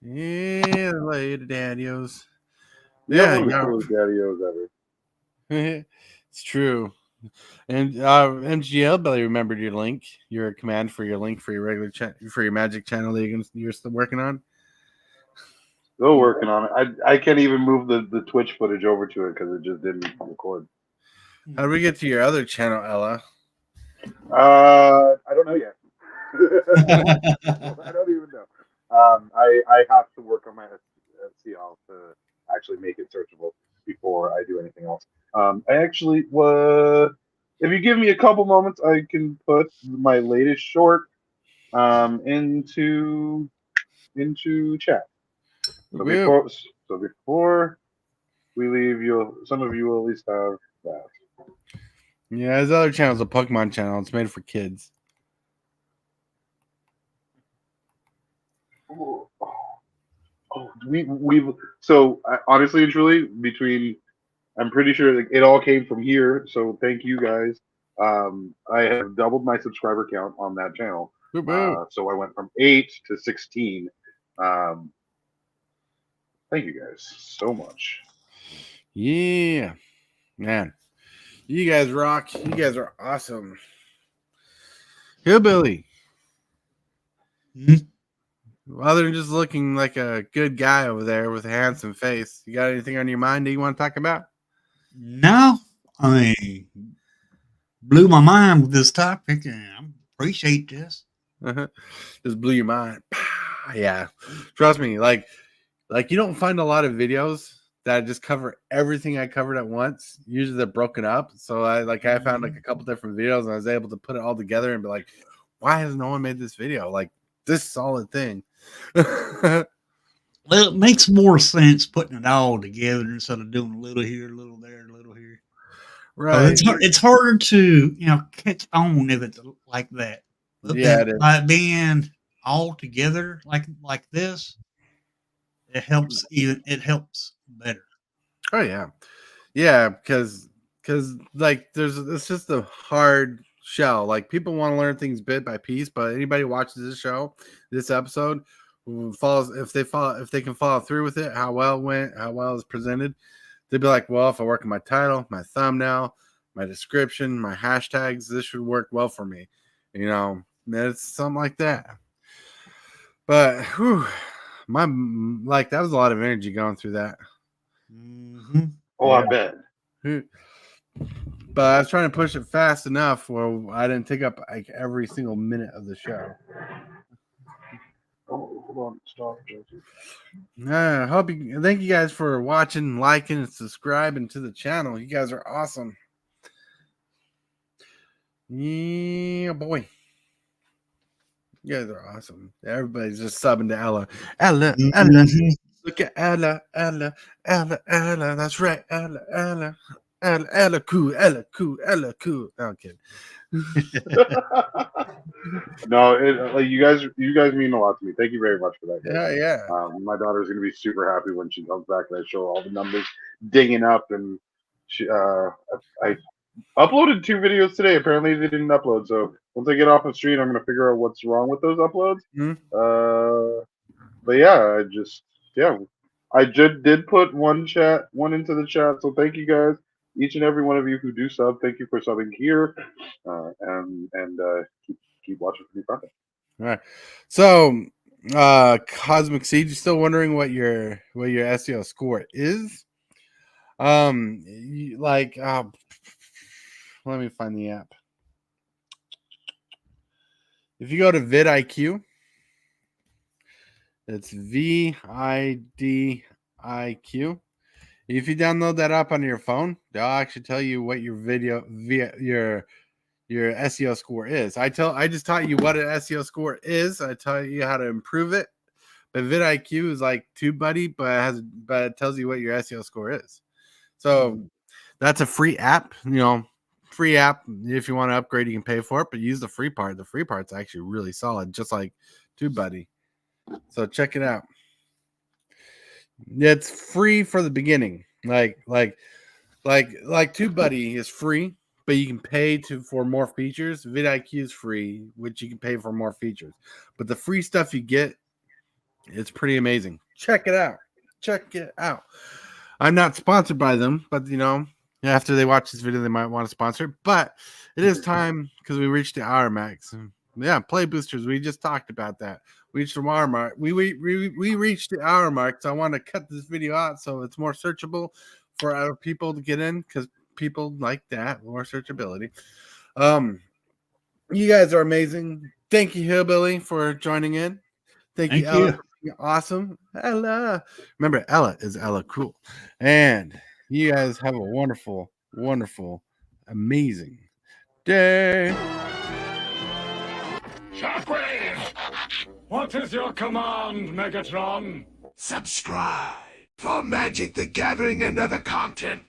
Yeah, later, daddios. You have Yeah, one of the yeah. coolest daddy-os ever. It's true. And MGL Belly remembered your link, your command for your link for your regular for your magic channel that you're still working on. Still working on it. I can't even move the Twitch footage over to it because it just didn't record. How do we get to your other channel, Ella? I don't know yet. I don't even know. I have to work on my S.E.O. to actually make it searchable before I do anything else. I actually if you give me a couple moments, I can put my latest short into chat. So before we leave, some of you will at least have that. Yeah, his other channel is a Pokemon channel. It's made for kids. Oh, we've so honestly and truly between I'm pretty sure it all came from here. So thank you guys. I have doubled my subscriber count on that channel. So I went from 8 to 16. Thank you guys so much. Yeah, man, you guys rock. You guys are awesome. Hillbilly. Other than just looking like a good guy over there with a handsome face, you got anything on your mind that you want to talk about? No, I mean, blew my mind with this topic, and I appreciate this. Just blew your mind. Yeah, trust me. Like you don't find a lot of videos that just cover everything I covered at once. Usually they're broken up. So I found like a couple different videos and I was able to put it all together and be like, why has no one made this video? Like this solid thing. Well, it makes more sense putting it all together instead of doing a little here, a little there, a little here. Right. It's harder to catch on if it's like that. But Yeah, it is. by being all together like this, it helps better. Oh yeah. Yeah, because like it's just a hard shell. Like people want to learn things bit by piece, but anybody who watches this episode, who follows if they can follow through with it, how well it went, how well it's presented, they'd be like, well, if I work on my title, my thumbnail, my description, my hashtags, this should work well for me. It's something like that. But whew, that was a lot of energy going through that. Mm-hmm. Oh, yeah. I bet. But I was trying to push it fast enough where I didn't take up like every single minute of the show. Oh, hold on, stop. Thank you guys for watching, liking, and subscribing to the channel. You guys are awesome. Yeah, boy. You guys are awesome. Everybody's just subbing to Ella. Ella. Look at Ella. That's right. Ella, cool. No, I'm kidding. No, you guys mean a lot to me. Thank you very much for that, guys. Yeah. My daughter's gonna be super happy when she comes back and I show her all the numbers dinging up. And I uploaded 2 videos today. Apparently they didn't upload. So once I get off the street, I'm gonna figure out what's wrong with those uploads. Mm-hmm. But yeah, I just did put one into the chat. So thank you guys, each and every one of you who do sub. Thank you for subbing here, and keep watching for new content. All right. So Cosmic Seed, you still wondering what your SEO score is? Let me find the app. If you go to vidIQ, it's VIDIQ. If you download that app on your phone, they'll actually tell you what your your SEO score is. I just taught you what an SEO score is. I tell you how to improve it. But vidIQ is like TubeBuddy, but it tells you what your SEO score is. So that's a free app. Free app. If you want to upgrade, you can pay for it, but use the free part. The free part's actually really solid, just like TubeBuddy. So check it out. It's free for the beginning. Like TubeBuddy is free, but you can pay for more features. vidIQ is free, which you can pay for more features. But the free stuff you get, it's pretty amazing. Check it out. Check it out. I'm not sponsored by them, but after they watch this video, they might want to sponsor it. But it is time because we reached the hour max. Yeah, play boosters. We just talked about that. We reached the hour mark. We reached the hour mark, so I want to cut this video out so it's more searchable for other people to get in because people like that, more searchability. You guys are amazing. Thank you, Hillbilly, for joining in. Thank you, Ella, for being awesome. Ella. Remember, Ella is Ella Cool. And you guys have a wonderful, wonderful, amazing day. Shockwave! What is your command, Megatron? Subscribe for Magic the Gathering and other content.